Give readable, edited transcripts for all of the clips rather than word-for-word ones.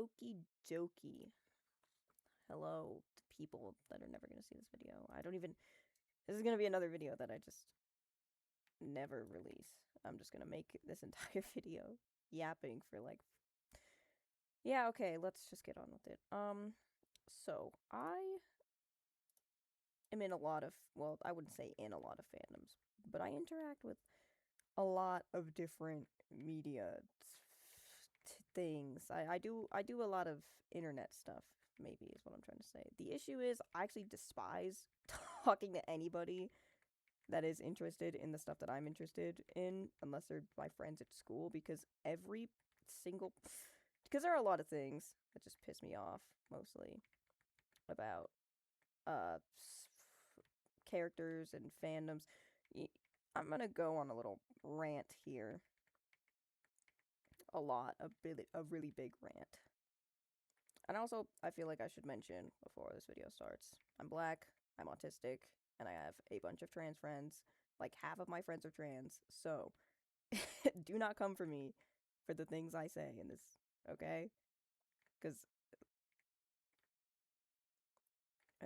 Okie dokie. Hello to people that are never gonna see this video. This is gonna be another video that I just never release. I'm just gonna make this entire video yapping for like, yeah, okay, let's just get on with it. So I am in a lot of, well, I wouldn't say in a lot of fandoms, but I interact with a lot of different media things. I do a lot of internet stuff, maybe is what I'm trying to say. The issue is I actually despise talking to anybody that is interested in the stuff that I'm interested in, unless they're my friends at school, because every single because there are a lot of things that just piss me off mostly about uh characters and fandoms. I'm gonna go on a little rant here, a really big rant. And also, I feel like I should mention before this video starts, I'm black, I'm autistic, and I have a bunch of trans friends. Like, half of my friends are trans, so do not come for me for the things I say in this, okay? Because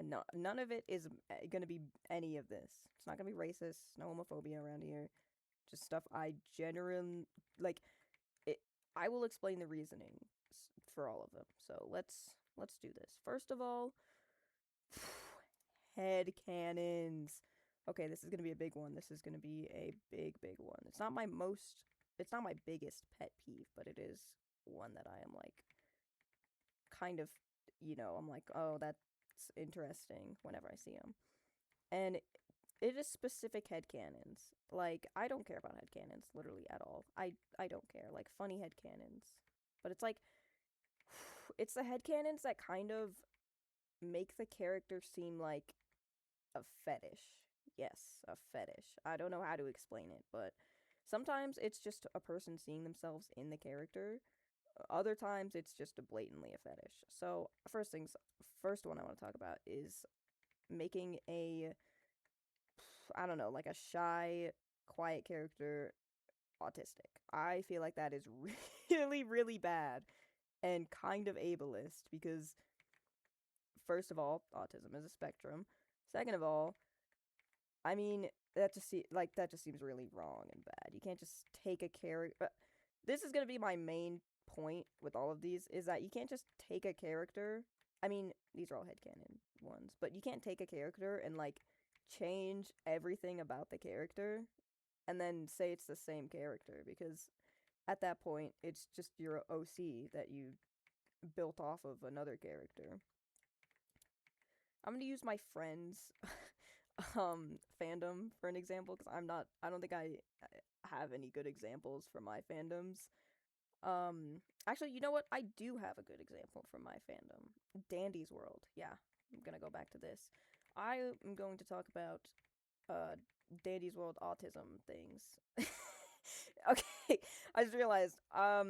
no, none of it is gonna be any of this. It's not gonna be racist, no homophobia around here. Just stuff I genuinely, like, it, I will explain the reasoning for all of them. So let's do this. First of all, head cannons. Okay, this is gonna be a big one. This is gonna be a big one. It's not my biggest pet peeve, but it is one that I am like, kind of, I'm like, oh, that's interesting whenever I see them. And it is specific headcanons. Like, I don't care about headcanons, literally at all. I don't care. Like, funny headcanons. But it's like, it's the headcanons that kind of make the character seem like a fetish. Yes, a fetish. I don't know how to explain it, but sometimes it's just a person seeing themselves in the character. Other times it's just a blatantly a fetish. So, first one I want to talk about is making a, I don't know, like a shy, quiet character autistic. I feel like that is really bad and kind of ableist because, first of all, autism is a spectrum. Second of all, I mean, that just seems really wrong and bad. You can't just take a character. This is gonna be my main point with all of these, is that you can't just take a character. I mean, these are all headcanon ones, but you can't take a character and like change everything about the character and then say it's the same character, because at that point it's just your OC that you built off of another character. I'm gonna use my friend's fandom for an example, because I don't think I have any good examples from my fandoms. Actually, you know what? I do have a good example from my fandom. Dandy's World. Yeah, I'm gonna go back to this. I am going to talk about uh Dandy's World autism things. Okay, I just realized I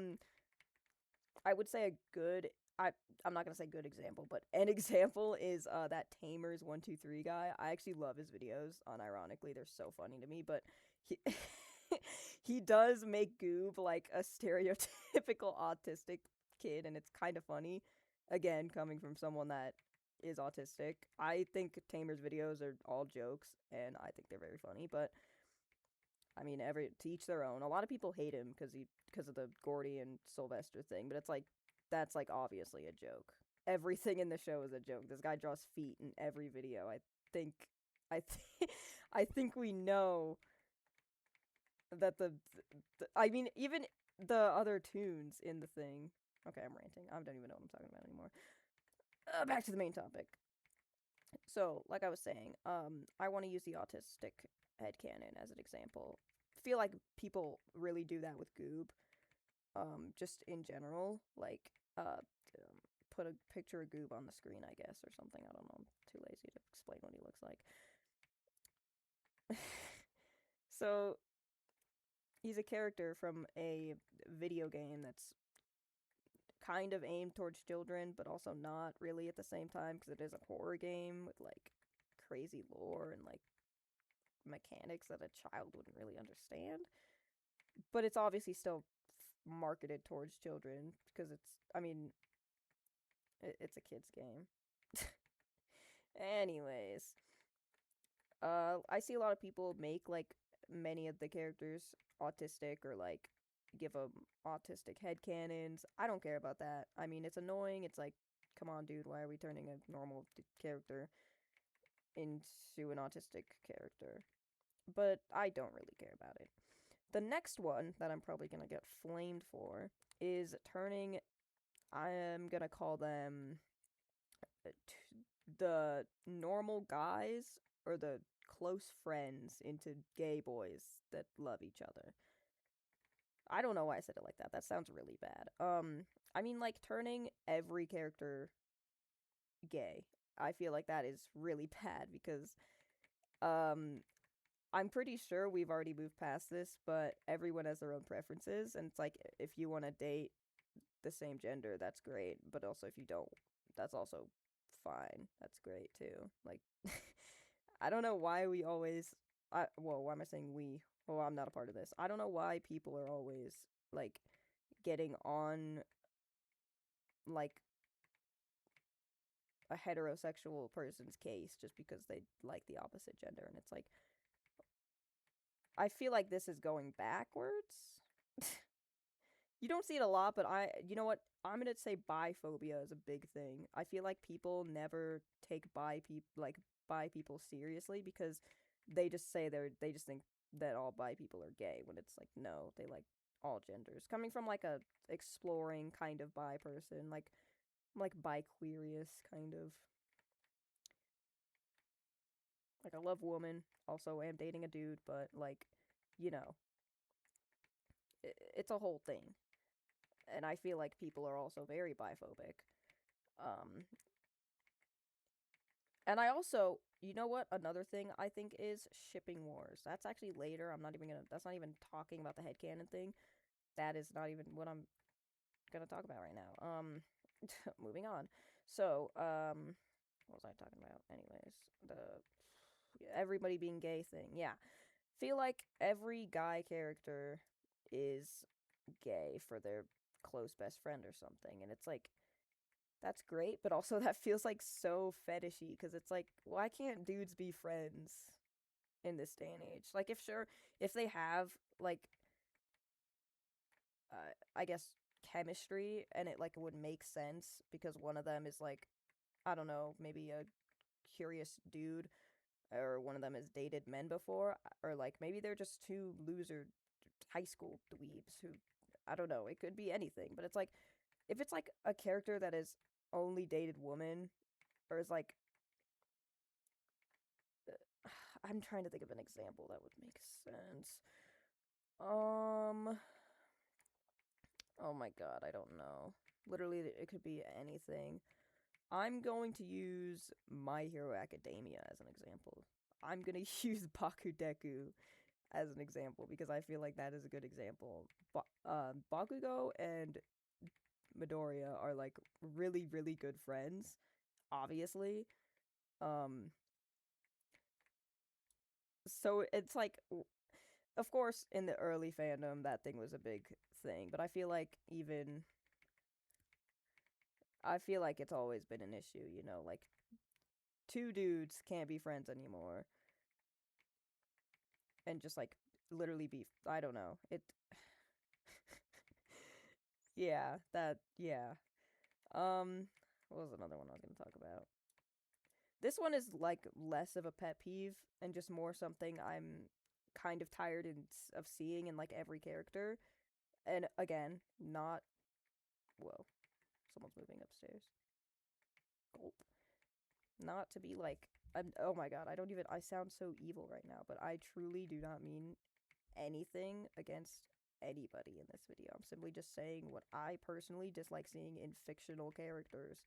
would say a good I'm not gonna say good example, but an example is that Tamers 123 guy. I actually love his videos. Unironically, they're so funny to me, but he he does make Goob like a stereotypical autistic kid, and it's kind of funny. Again, coming from someone that is autistic, I think Tamer's videos are all jokes, and I think they're very funny. But I mean, every to each their own. A lot of people hate him because of the Gordy and Sylvester thing, but it's like that's like obviously a joke. Everything in the show is a joke. This guy draws feet in every video. Think I think we know that I mean, even the other tunes in the thing. Okay, I'm ranting. I don't even know what I'm talking about anymore. Back to the main topic. So, like I was saying, I want to use the autistic headcanon as an example. Feel like people really do that with Goob. Just in general, like, put a picture of Goob on the screen, I guess, or something. I don't know. I'm too lazy to explain what he looks like. So, he's a character from a video game that's kind of aimed towards children, but also not really at the same time, because it is a horror game with like crazy lore and like mechanics that a child wouldn't really understand. But it's obviously still marketed towards children because I mean, It's a kid's game. Anyways, I see a lot of people make like many of the characters autistic or like give them autistic headcanons. I don't care about that. I mean, it's annoying. It's like, come on, dude, why are we turning a normal character into an autistic character? But I don't really care about it. The next one that I'm probably gonna get flamed for is turning. I'm gonna call them the normal guys or the close friends into gay boys that love each other. I don't know why I said it like that. That sounds really bad. I mean like turning every character gay. I feel like that is really bad because um I'm pretty sure we've already moved past this, but everyone has their own preferences and it's like if you want to date the same gender, that's great, but also if you don't, that's also fine. That's great too. Like I don't know why we always well, why am I saying we? Well, I'm not a part of this. I don't know why people are always like getting on like a heterosexual person's case just because they like the opposite gender and it's like I feel like this is going backwards. You don't see it a lot, but you know what? I'm gonna say biphobia is a big thing. I feel like people never take bi people seriously because they just say they just think that all bi people are gay when it's like no, they like all genders. Coming from like a exploring kind of bi person, like bi-queerious kind of. Like I love woman, also am dating a dude, but like, you know, it's a whole thing. And I feel like people are also very biphobic. Um, and I also, you know what? Another thing I think is shipping wars. That's actually later. I'm not even gonna. That's not even talking about the headcanon thing. That is not even what I'm gonna talk about right now. Moving on. So, what was I talking about? Anyways, the everybody being gay thing. Yeah, feel like every guy character is gay for their close best friend or something, and it's like that's great, but also that feels like so fetishy because it's like, why can't dudes be friends in this day and age? Like, if sure, if they have like, I guess chemistry and it like would make sense because one of them is like, I don't know, maybe a curious dude, or one of them has dated men before, or like maybe they're just two loser high school dweebs who, I don't know, it could be anything, but it's like, if it's like a character that is only dated women or is like I'm trying to think of an example that would make sense. Um, oh my god, I don't know. Literally, it could be anything. I'm going to use My Hero Academia as an example. I'm gonna use Bakudeku as an example because I feel like that is a good example. Bakugo and Midoriya are like really, really good friends, obviously. Um, so it's like of course, in the early fandom, that thing was a big thing, but I feel like it's always been an issue, you know, like two dudes can't be friends anymore and just like literally be, I don't know. Yeah, yeah. What was another one I was going to talk about? This one is like less of a pet peeve and just more something I'm kind of tired of seeing in like every character. And again, not, whoa, someone's moving upstairs. Gulp. Not to be like, oh my god, I sound so evil right now, but I truly do not mean anything against anybody in this video. I'm simply just saying what I personally dislike seeing in fictional characters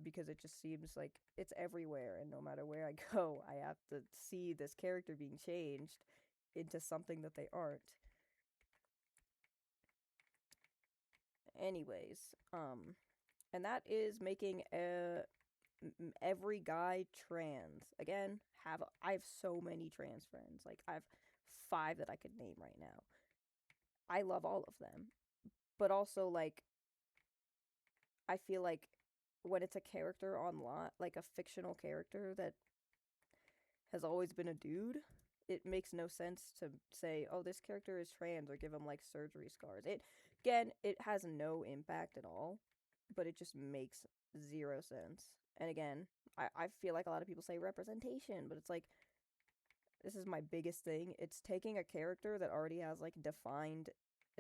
because it just seems like it's everywhere, and no matter where I go, I have to see this character being changed into something that they aren't. Anyways, and that is making every guy trans. Again, I have so many trans friends. Like I have 5 that I could name right now. I love all of them. But also like I feel like when it's a character online, like a fictional character that has always been a dude, it makes no sense to say, "Oh, this character is trans," or give him like surgery scars. It again, it has no impact at all, but it just makes zero sense. And again, I feel like a lot of people say representation, but it's like this is my biggest thing. It's taking a character that already has like defined,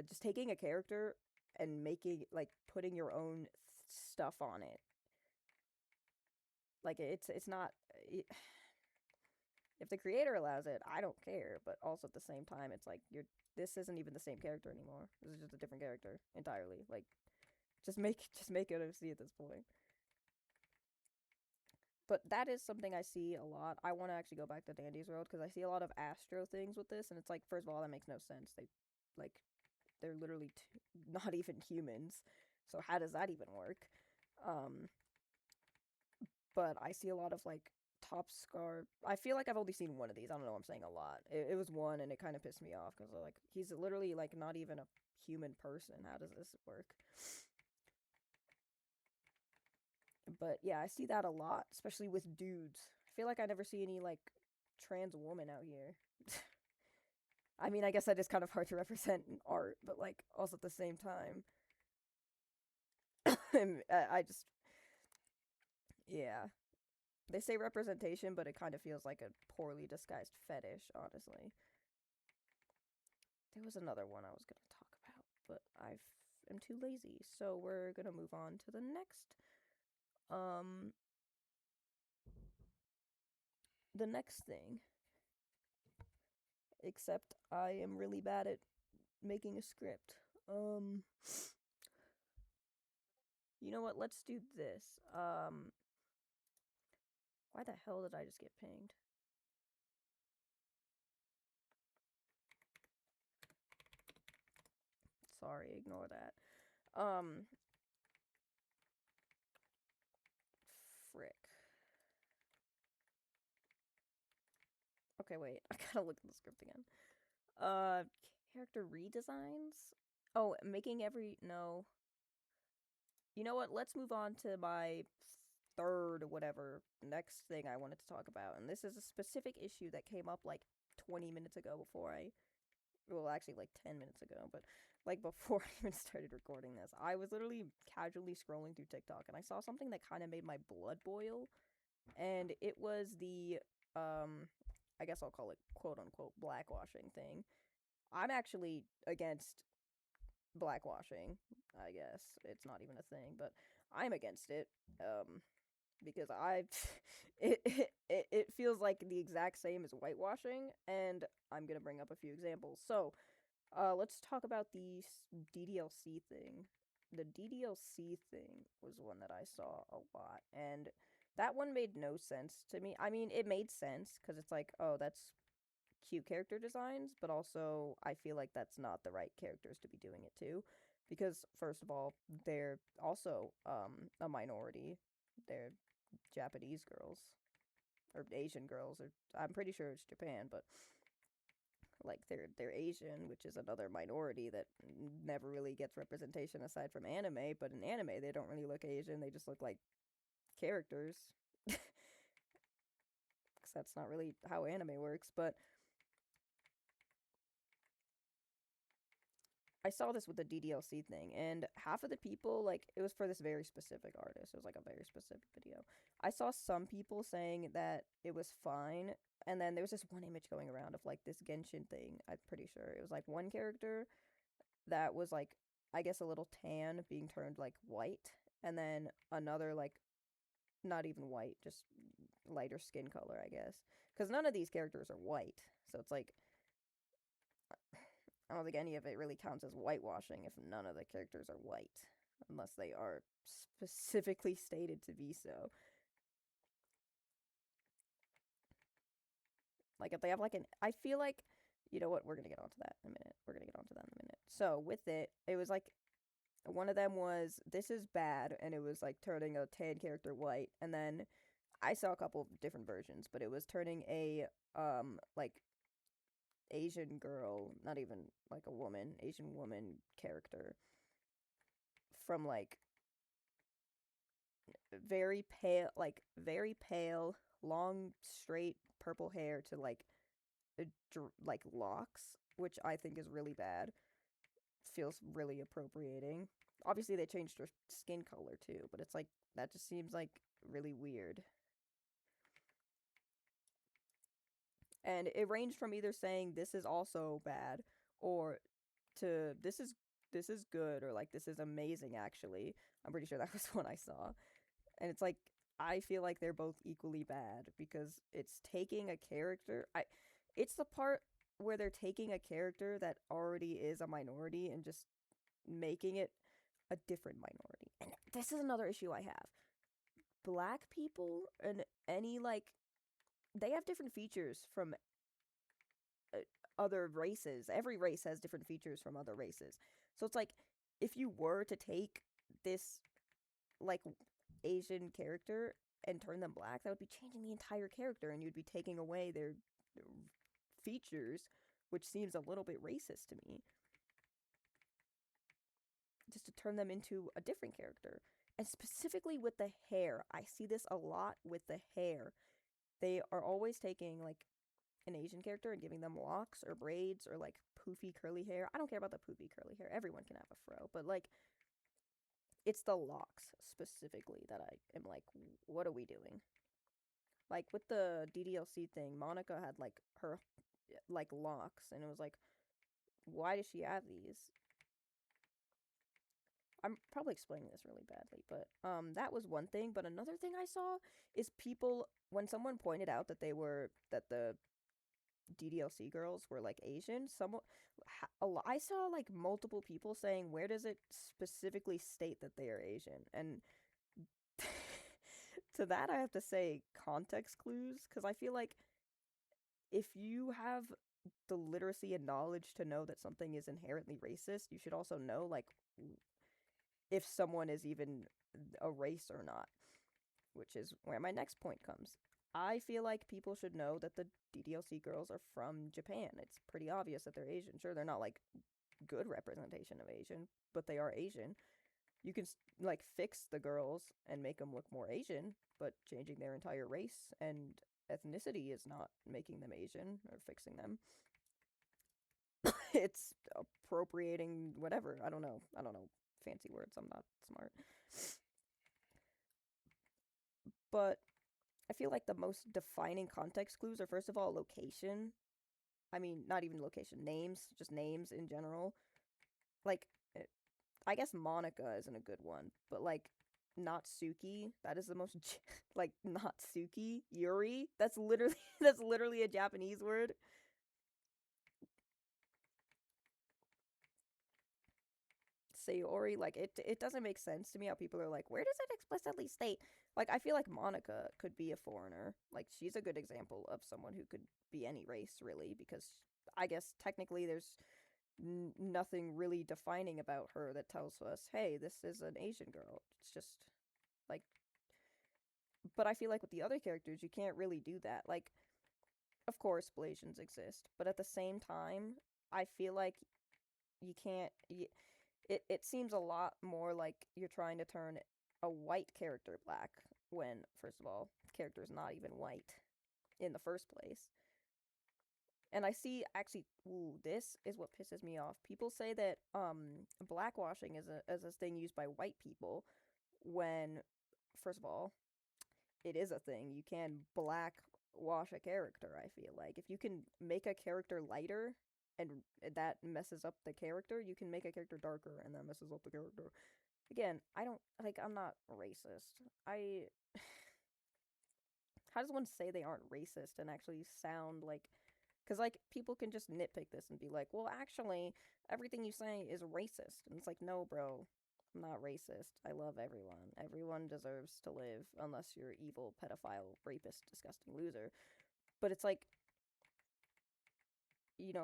just taking a character and making like putting your own stuff on it. Like it's not. If the creator allows it, I don't care. But also at the same time, it's like you're. This isn't even the same character anymore. This is just a different character entirely. Like, just make it OC at this point. But that is something I see a lot. I want to actually go back to Dandy's World because I see a lot of Astro things with this, and it's like, first of all, that makes no sense. Like, they're literally not even humans. So how does that even work? Um, but I see a lot of like top scar. I feel like I've only seen one of these. I don't know. I'm saying a lot. It was one, and it kind of pissed me off because like he's literally like not even a human person. How does this work? But yeah, I see that a lot, especially with dudes. I feel like I never see any like trans woman out here. I mean, I guess that is kind of hard to represent in art, but like also at the same time, I just yeah. They say representation, but it kind of feels like a poorly disguised fetish, honestly. There was another one I was going to talk about, but I am too lazy. So we're going to move on to the next. Um, the next thing. Except I am really bad at making a script. Um, you know what? Let's do this. Why the hell did I just get pinged? Sorry, ignore that. Frick. Okay, wait. I gotta look at the script again. Uh, Character redesigns? Oh, making every... No. You know what? Let's move on to my third whatever next thing I wanted to talk about. And this is a specific issue that came up like 20 minutes ago before I... Well, actually like 10 minutes ago, but like before I even started recording this. I was literally casually scrolling through TikTok and I saw something that kind of made my blood boil. And it was the, I guess I'll call it quote unquote blackwashing thing. I'm actually against blackwashing. I guess it's not even a thing, but I'm against it. Because it feels like the exact same as whitewashing, and I'm gonna bring up a few examples. So, let's talk about the DDLC thing. The DDLC thing was one that I saw a lot, and that one made no sense to me. I mean, it made sense because it's like, oh, that's cute character designs, but also I feel like that's not the right characters to be doing it to, because first of all, they're also a minority. They're Japanese girls or Asian girls, or I'm pretty sure it's Japan, but like they're Asian, which is another minority that never really gets representation aside from anime. But in anime, they don't really look Asian; they just look like characters. Because that's not really how anime works. But I saw this with the DDLC thing, and half of the people, like, it was for this very specific artist. It was like a very specific video. I saw some people saying that it was fine, and then there was this one image going around of like this Genshin thing. I'm pretty sure it was like one character that was like, I guess, a little tan being turned like white, and then another like not even white, just lighter skin color, I guess. Because none of these characters are white, so it's like I don't think any of it really counts as whitewashing if none of the characters are white, unless they are specifically stated to be so. Like if they have like I feel like, you know what? We're gonna get onto that in a minute. We're gonna get onto that in a minute. So with it, it was like one of them was this is bad, and it was like turning a tan character white, and then I saw a couple of different versions, but it was turning a like Asian girl, not even like a woman, Asian woman character from like very pale, like very pale, long, straight purple hair to like locks, which I think is really bad. Feels really appropriating. Obviously, they changed her skin color too, but it's like that just seems like really weird. And it ranged from either saying this is also bad or to this is good or like this is amazing actually. I'm pretty sure that was what I saw. And it's like I feel like they're both equally bad because it's taking a character I it's the part where they're taking a character that already is a minority and just making it a different minority. And this is another issue I have. Black people and any like they have different features from uh, other races. Every race has different features from other races. So it's like if you were to take this like Asian character and turn them black, that would be changing the entire character and you'd be taking away their features, which seems a little bit racist to me. Just to turn them into a different character. And specifically with the hair, I see this a lot with the hair. They are always taking like an Asian character and giving them locks or braids or like poofy curly hair. I don't care about the poofy curly hair. Everyone can have a fro, but like it's the locks specifically that I am like, what are we doing? Like with the DDLC thing, Monica had like her like locks, and it was like, why does she have these? I'm probably explaining this really badly, but that was one thing. But another thing I saw is people when someone pointed out that that the DDLC girls were like Asian. I saw like multiple people saying, "Where does it specifically state that they are Asian?" And to that, I have to say context clues because I feel like if you have the literacy and knowledge to know that something is inherently racist, you should also know like if someone is even a race or not, which is where my next point comes. I feel like people should know that the DDLC girls are from Japan. It's pretty obvious that they're Asian. Sure, they're not like good representation of Asian, but they are Asian. You can like fix the girls and make them look more Asian, but changing their entire race and ethnicity is not making them Asian or fixing them. It's appropriating whatever. I don't know. I don't know fancy words. I'm not smart. But I feel like the most defining context clues are first of all location. I mean, not even location, names, just names in general. Like I guess Monica isn't a good one, but like Natsuki, that is the most like Natsuki, Yuri, that's literally that's literally a Japanese word. Sayori, like it doesn't make sense to me how people are like, where does it explicitly state? Like I feel like Monica could be a foreigner. Like she's a good example of someone who could be any race really because I guess technically there's nothing really defining about her that tells us, hey, this is an Asian girl. It's just like but I feel like with the other characters you can't really do that. Like of course Blasians exist, but at the same time, I feel like you can't it seems a lot more like you're trying to turn a white character black when first of all the character is not even white in the first place. And I see actually, ooh, this is what pisses me off. People say that blackwashing is a thing used by white people when first of all it is a thing. You can blackwash a character, I feel like. If you can make a character lighter and that messes up the character, you can make a character darker and that messes up the character. Again, I don't like I'm not racist. I how does one say they aren't racist and actually sound like because like people can just nitpick this and be like, well, actually, everything you say is racist, and it's like, no, bro, I'm not racist. I love everyone. Everyone deserves to live, unless you're evil, pedophile, rapist, disgusting loser. But it's like,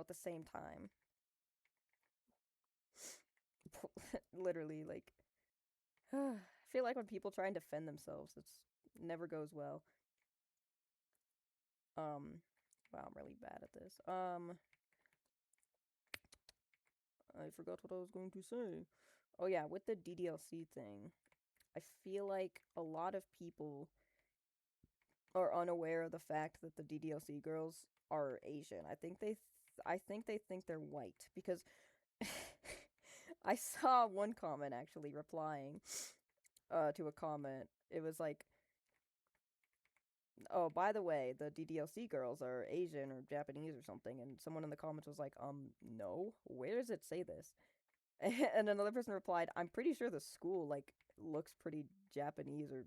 at the same time, literally, like, I feel like when people try and defend themselves, it's never goes well. Wow, I'm really bad at this. I forgot what I was going to say. Oh yeah, with the DDLC thing, I feel like a lot of people are unaware of the fact that the DDLC girls are Asian. I think they think they're white because I saw one comment actually replying to a comment. It was like, "Oh, by the way, the DDLC girls are Asian or Japanese or something." And someone in the comments was like, no. Where does it say this?" And another person replied, "I'm pretty sure the school like looks pretty Japanese or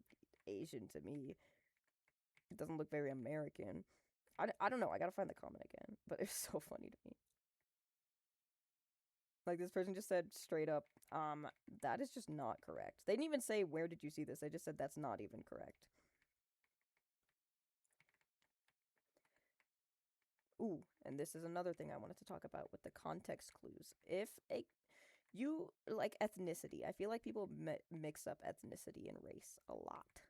Asian to me. It doesn't look very American." I don't know. I gotta find the comment again, but it's so funny to me. Like this person just said straight up, that is just not correct. They didn't even say where did you see this. They just said that's not even correct. Ooh, and this is another thing I wanted to talk about with the context clues. If a you like ethnicity, I feel like people mix up ethnicity and race a lot.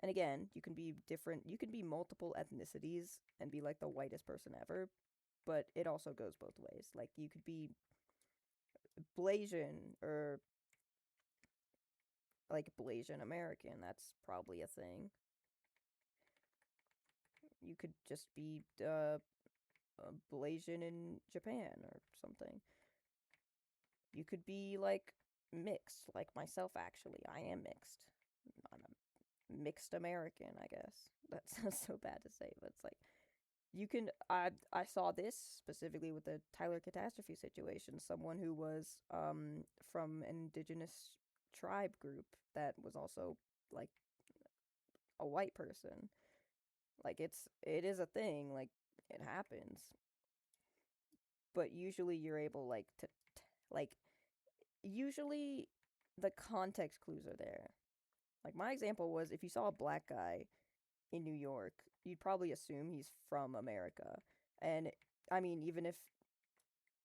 And again, you can be different. You can be multiple ethnicities and be like the whitest person ever, but it also goes both ways. Like you could be Blasian or like Blasian American. That's probably a thing. You could just be Blasian in Japan or something. You could be like mixed, like myself actually. I am mixed. I'm a mixed American, I guess. That sounds so bad to say, but it's like you can I saw this specifically with the Tyler Catastrophe situation, someone who was from an indigenous tribe group that was also like a white person. Like it is a thing, like it happens. But usually you're able like to like usually the context clues are there. Like my example was if you saw a black guy in New York, you'd probably assume he's from America. And I mean, even if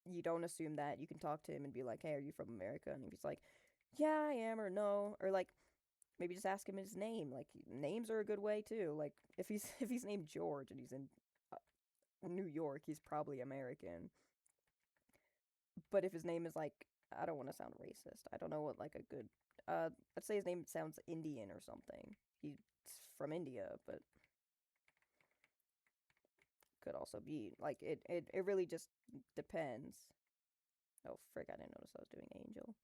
you don't assume that, you can talk to him and be like, "Hey, are you from America?" And if he's like, "Yeah, I am," or "No," or like maybe just ask him his name. Like names are a good way too. Like if he's if he's named George and he's in New York, he's probably American. But if his name is like, I don't want to sound racist. I don't know what like a good let's say his name sounds Indian or something. He's from India, but could also be like it really just depends. Oh frick, I didn't notice I was doing Angel.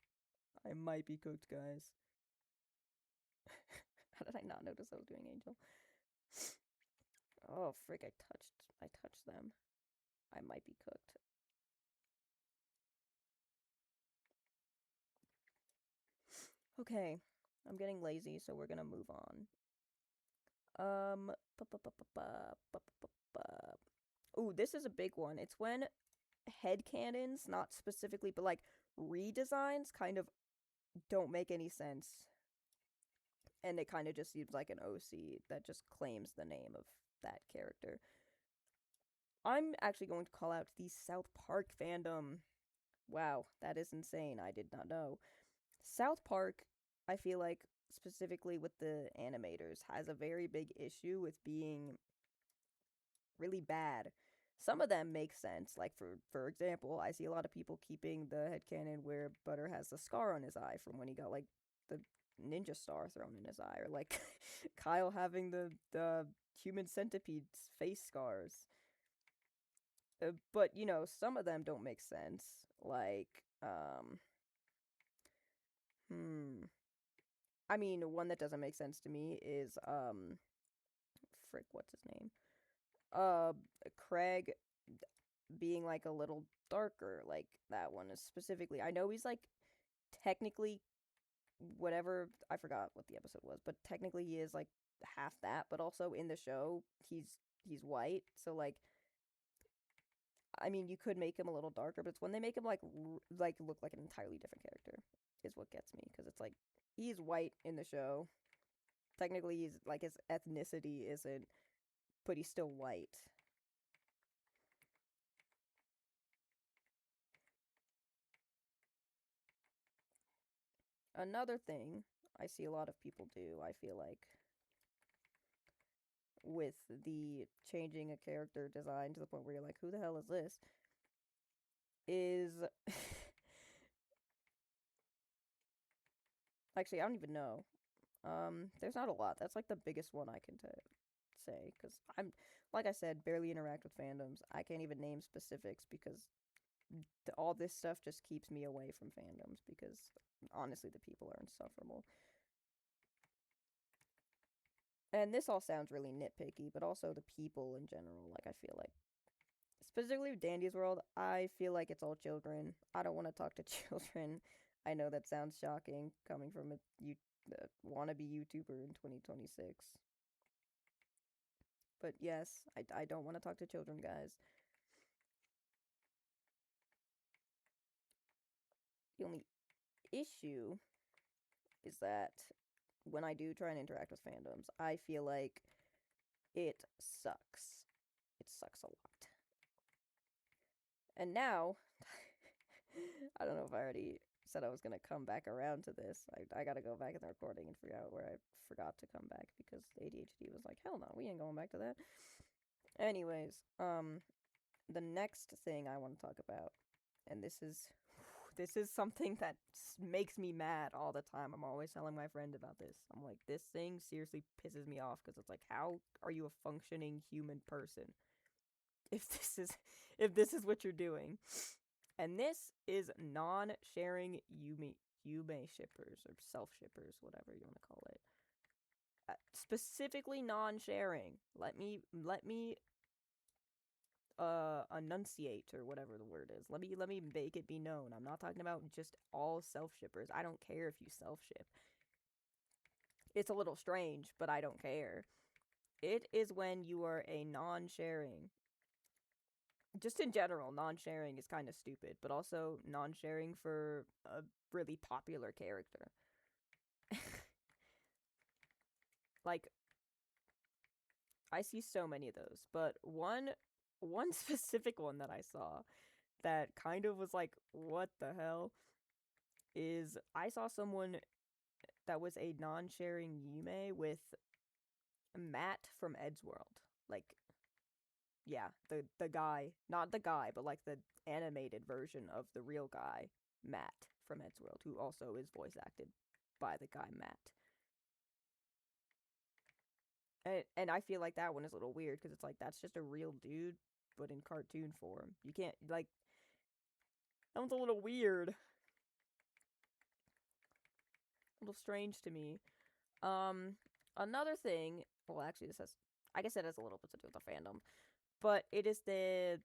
I might be cooked, guys. How did I not notice I was doing Angel? Oh frick, I touched them. I might be cooked. Okay. I'm getting lazy, so we're gonna move on. Ba, ba, ba, ba, ba, ba, ba, ba. Ooh, this is a big one. It's when headcanons, not specifically, but like redesigns kind of don't make any sense. And it kind of just seems like an OC that just claims the name of that character. I'm actually going to call out the South Park fandom. Wow, that is insane. I did not know. South Park, I feel like, specifically with the animators, has a very big issue with being really bad. Some of them make sense. Like for example, I see a lot of people keeping the headcanon where Butter has the scar on his eye from when he got like the ninja star thrown in his eye, or like Kyle having the human centipede's face scars. But you know, some of them don't make sense. Like, hmm. I mean, one that doesn't make sense to me is frick, what's his name? Uh, Craig being like a little darker. Like that one is specifically. I know he's like technically whatever. I forgot what the episode was, but technically he is like half that. But also in the show, he's white. So like I mean, you could make him a little darker, but it's when they make him like look like an entirely different character is what gets me because it's like he's white in the show. Technically, he's like his ethnicity isn't, but he's still white. Another thing I see a lot of people do, I feel like, with the changing a character design to the point where you're like, who the hell is this? Is Actually, I don't even know. There's not a lot. That's like the biggest one I can say because I'm, like I said, barely interact with fandoms. I can't even name specifics because all this stuff just keeps me away from fandoms because honestly, the people are insufferable. And this all sounds really nitpicky, but also the people in general. Like, I feel like, specifically with Dandy's World, I feel like it's all children. I don't want to talk to children. I know that sounds shocking coming from a wannabe YouTuber in 2026. But yes, I don't want to talk to children, guys. The only issue is that when I do try and interact with fandoms, I feel like it sucks. It sucks a lot. And now, I don't know if I already said I was gonna come back around to this. I gotta go back in the recording and figure out where I forgot to come back because ADHD was like, hell no, we ain't going back to that. Anyways, the next thing I want to talk about, and this is something that makes me mad all the time. I'm always telling my friend about this. I'm like, this thing seriously pisses me off because it's like, how are you a functioning human person if this is what you're doing? And this is non-sharing Yume shippers or self shippers, whatever you want to call it. Specifically non-sharing. Let me enunciate or whatever the word is. Let me make it be known. I'm not talking about just all self shippers. I don't care if you self ship. It's a little strange, but I don't care. It is when you are a non-sharing. Just in general, non-sharing is kind of stupid, but also non-sharing for a really popular character. Like, I see so many of those, but one specific one that I saw that kind of was like, what the hell, is I saw someone that was a non-sharing Yume with Matt from Edgeworld. Like, yeah, the guy, not the guy, but like the animated version of the real guy, Matt from Edgeworld, who also is voice acted by the guy Matt. And I feel like that one is a little weird because it's like that's just a real dude, but in cartoon form. You can't like that one's a little weird, a little strange to me. Um, Another thing. Well, actually, this has I guess it has a little bit to do with the fandom, but it is the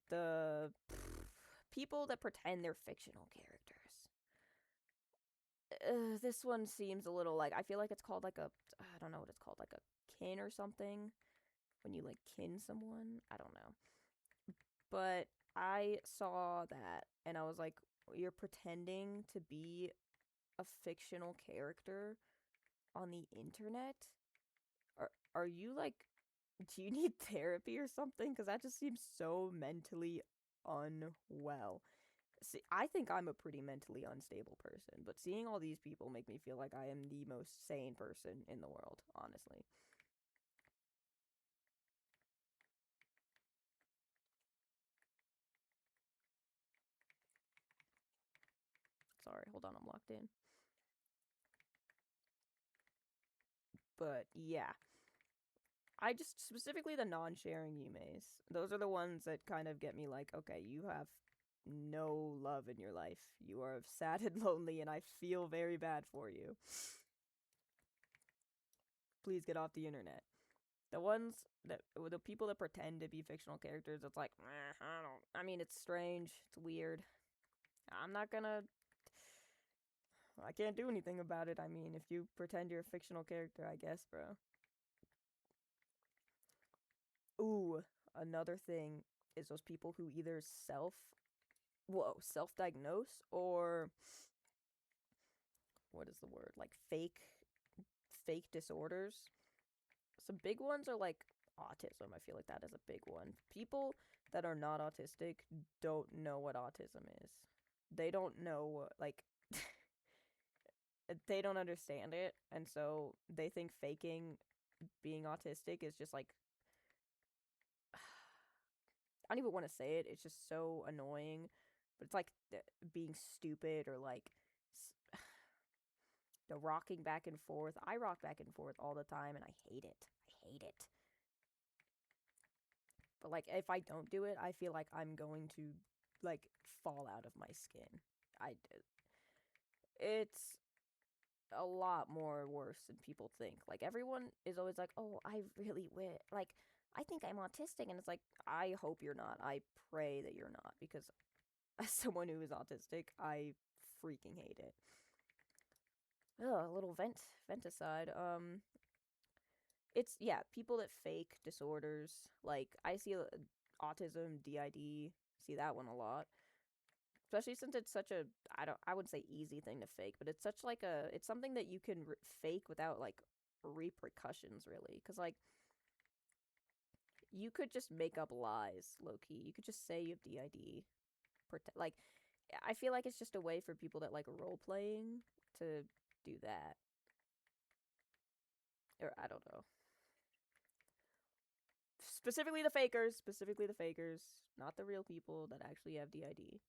people that pretend they're fictional characters. This one seems a little like I feel like it's called like a I don't know what it's called, like a kin or something when you like kin someone. I don't know. But I saw that and I was like, you're pretending to be a fictional character on the internet? Are you like do you need therapy or something? Because that just seems so mentally unwell. See, I think I'm a pretty mentally unstable person, but seeing all these people make me feel like I am the most sane person in the world, honestly. Sorry, hold on, I'm locked in. But yeah, I just specifically the non-sharing Yumes. Those are the ones that kind of get me like, okay, you have no love in your life. You are sad and lonely, and I feel very bad for you. Please get off the internet. The ones that the people that pretend to be fictional characters, it's like, I don't. I mean, it's strange. It's weird. I'm not gonna. I can't do anything about it. I mean, if you pretend you're a fictional character, I guess, bro. Ooh, another thing is those people who either self-diagnose or what is the word? Like fake disorders. Some big ones are like autism. I feel like that is a big one. People that are not autistic don't know what autism is. They don't know like they don't understand it, and so they think faking being autistic is just like I don't even want to say it. It's just so annoying. But it's like being stupid or like The rocking back and forth. I rock back and forth all the time and I hate it. I hate it. But like if I don't do it, I feel like I'm going to like fall out of my skin. I it's a lot more worse than people think. Like everyone is always like, "Oh, I really wish like I think I'm autistic." And it's like, "I hope you're not. I pray that you're not because as someone who is autistic, I freaking hate it." Ugh, a little vent aside. It's yeah, people that fake disorders. Like I see autism, DID, see that one a lot. Especially since it's such a I wouldn't say easy thing to fake, but it's such like a it's something that you can fake without like repercussions really. Cuz like you could just make up lies, low key. You could just say you have DID. Like I feel like it's just a way for people that like role playing to do that. Or I don't know. Specifically the fakers, not the real people that actually have DID.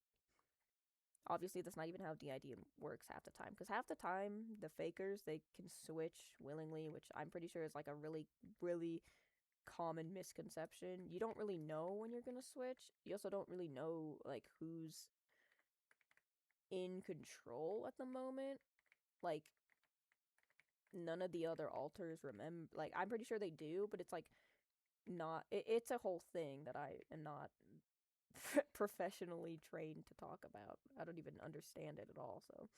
Obviously, that's not even how DID works half the time. Because half the time, the fakers, they can switch willingly, which I'm pretty sure is like a really, really common misconception. You don't really know when you're going to switch. You also don't really know, like, who's in control at the moment. Like, none of the other alters remember. Like, I'm pretty sure they do, but it's like not. It's a whole thing that I am not professionally trained to talk about. I don't even understand it at all, so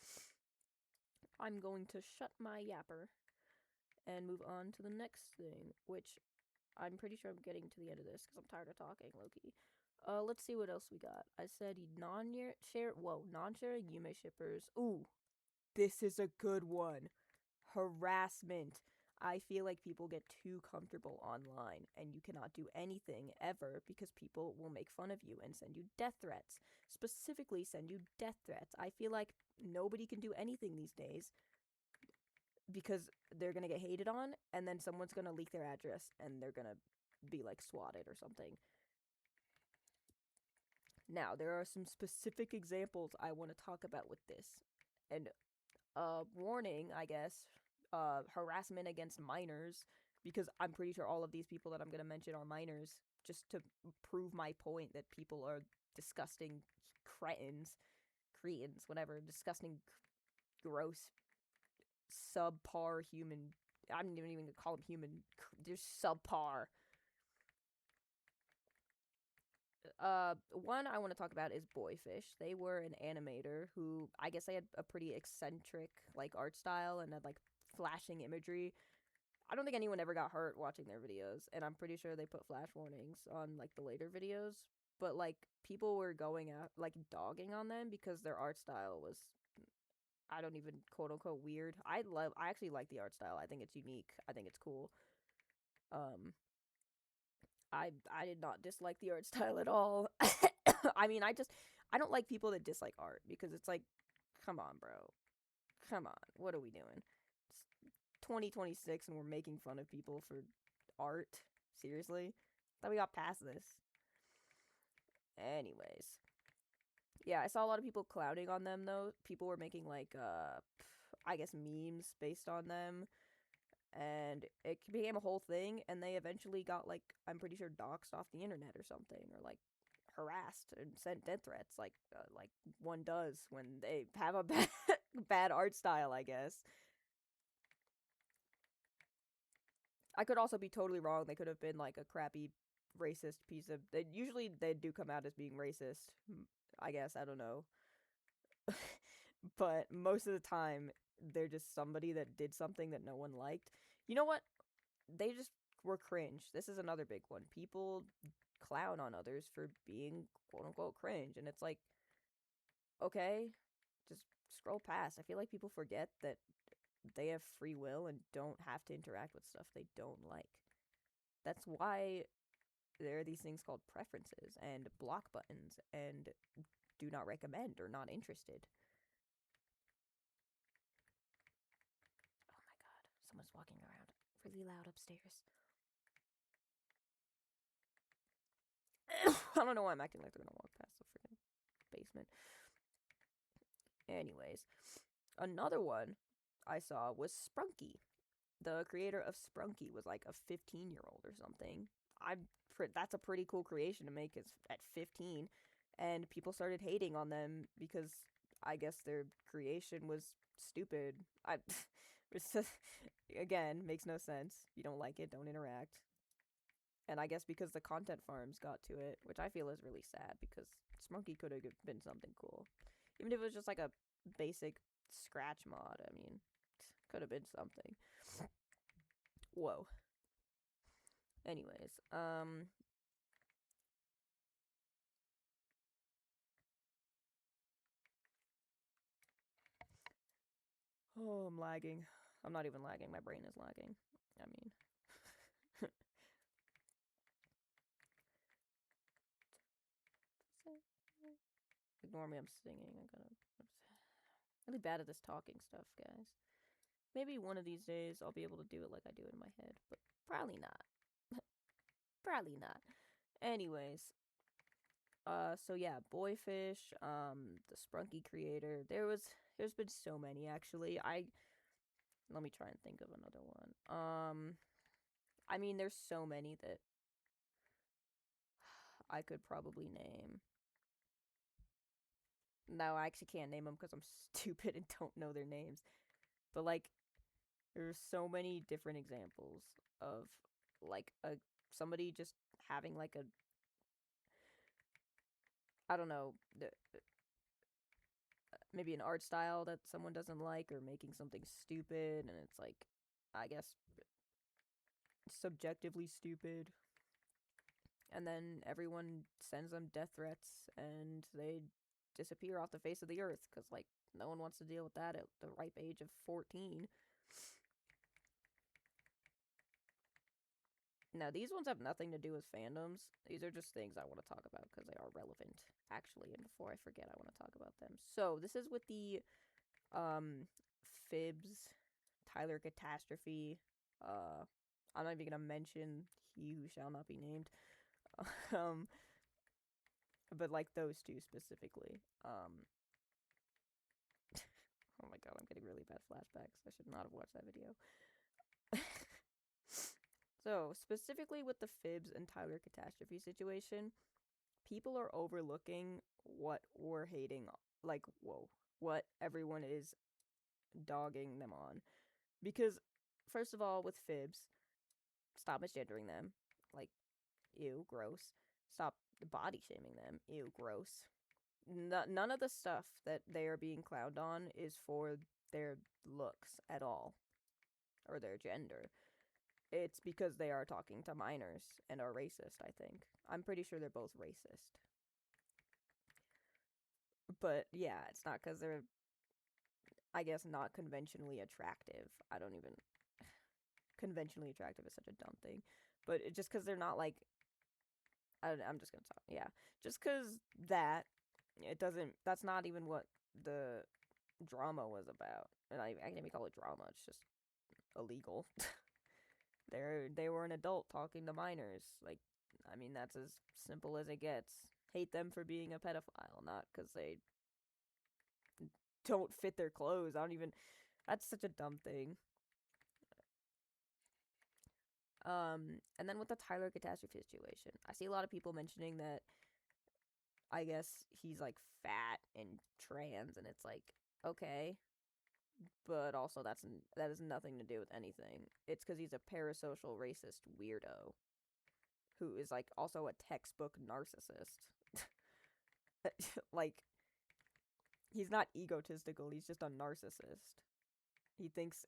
I'm going to shut my yapper and move on to the next thing, which I'm pretty sure I'm getting to the end of this because I'm tired of talking, Loki. Let's see what else we got. I said non-sharing Yume shippers. Ooh, this is a good one. Harassment. I feel like people get too comfortable online and you cannot do anything ever because people will make fun of you and send you death threats. Specifically, send you death threats. I feel like nobody can do anything these days because they're gonna get hated on and then someone's gonna leak their address and they're gonna be like swatted or something. Now, there are some specific examples I want to talk about with this. And warning, I guess, harassment against minors, because I'm pretty sure all of these people that I'm going to mention are minors, just to prove my point that people are disgusting cretins, whatever, disgusting, gross, subpar human. I'm not even going to call them human. They're subpar. One I want to talk about is Boyfish. They were an animator who I guess they had a pretty eccentric like art style and had like flashing imagery. I don't think anyone ever got hurt watching their videos, and I'm pretty sure they put flash warnings on like the later videos. But like people were going out like dogging on them because their art style was I don't even quote unquote weird. I actually like the art style. I think it's unique. I think it's cool. Um I did not dislike the art style at all. I mean, I don't like people that dislike art because it's like, come on, bro. Come on. What are we doing? It's 2026 and we're making fun of people for art. Seriously? Thought we got past this. Anyways. Yeah, I saw a lot of people clowning on them though. People were making like I guess memes based on them and it became a whole thing and they eventually got like I'm pretty sure doxxed off the internet or something or like harassed and sent death threats like one does when they have a bad art style, I guess. I could also be totally wrong. They could have been like a crappy racist piece of usually they do come out as being racist, I guess. I don't know. But most of the time they're just somebody that did something that no one liked. You know what? They just were cringe. This is another big one. People clown on others for being quote unquote cringe. And it's like, okay, just scroll past. I feel like people forget that they have free will and don't have to interact with stuff they don't like. That's why there are these things called preferences and block buttons and do not recommend or not interested. Oh my god, someone's walking around really loud upstairs. I don't know why I'm acting like they're gonna walk past the freaking basement. Anyways, another one I saw was Sprunky. The creator of Sprunky was like a 15-year-old or something. That's a pretty cool creation to make at 15, and people started hating on them because I guess their creation was stupid. I it's just, again, makes no sense. If you don't like it, don't interact. And I guess because the content farms got to it, which I feel is really sad because Sprunky could have been something cool. Even if it was just like a basic scratch mod, I mean, could have been something. Whoa. Anyways, oh, I'm lagging. I'm not even lagging. My brain is lagging. I mean, ignore me. I'm singing. I'm really bad at this talking stuff, guys. Maybe one of these days I'll be able to do it like I do it in my head, but probably not. Probably not. Anyways, so yeah, Boyfish, the Sprunky creator. There's been so many actually. Let me try and think of another one. I mean, there's so many that I could probably name. No, I actually can't name them because I'm stupid and don't know their names. But like, there's so many different examples of like a somebody just having like a, I don't know, maybe an art style that someone doesn't like, or making something stupid, and it's like, I guess, subjectively stupid, and then everyone sends them death threats and they disappear off the face of the earth because like no one wants to deal with that at the ripe age of 14. Now, these ones have nothing to do with fandoms. These are just things I want to talk about because they are relevant, actually. And before I forget, I want to talk about them. So, this is with the Fibs, Tyler Catastrophe. I'm not even going to mention He Who Shall Not Be Named. um, but like those two specifically. Oh my god, I'm getting really bad flashbacks. I should not have watched that video. So, specifically with the Fibs and Tyler Catastrophe situation, people are overlooking what we're hating, like, whoa, what everyone is dogging them on. Because, first of all, with Fibs, stop misgendering them. Like, ew, gross. Stop body shaming them. Ew, gross. None of the stuff that they are being clowned on is for their looks at all, or their gender. It's because they are talking to minors and are racist, I think. I'm pretty sure they're both racist. But yeah, it's not because they're, I guess, not conventionally attractive. I don't even. Conventionally attractive is such a dumb thing. But just because they're not like. I'm just going to talk. Yeah. Just because that. It doesn't. That's not even what the drama was about. And I can't even call it drama. It's just illegal. They were an adult talking to minors. Like, I mean, that's as simple as it gets. Hate them for being a pedophile, not because they don't fit their clothes. I don't even. That's such a dumb thing. And then with the Tyler Catastrophe situation, I see a lot of people mentioning that I guess he's like fat and trans, and it's like, okay, but also that has nothing to do with anything. It's because he's a parasocial racist weirdo who is like also a textbook narcissist. Like, he's not egotistical, he's just a narcissist. He thinks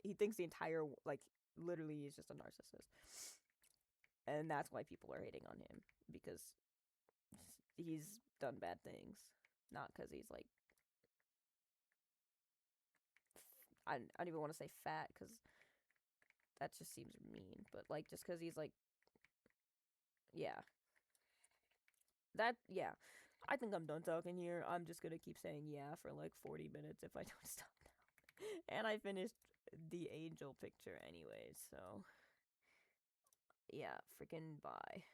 the entire, like, literally he's just a narcissist. And that's why people are hating on him, because he's done bad things, not because he's like, I don't even want to say fat because that just seems mean, but like just because he's like, yeah, yeah. I think I'm done talking here. I'm just gonna keep saying yeah for like 40 minutes if I don't stop now. And I finished the angel picture anyways, so yeah, freaking bye.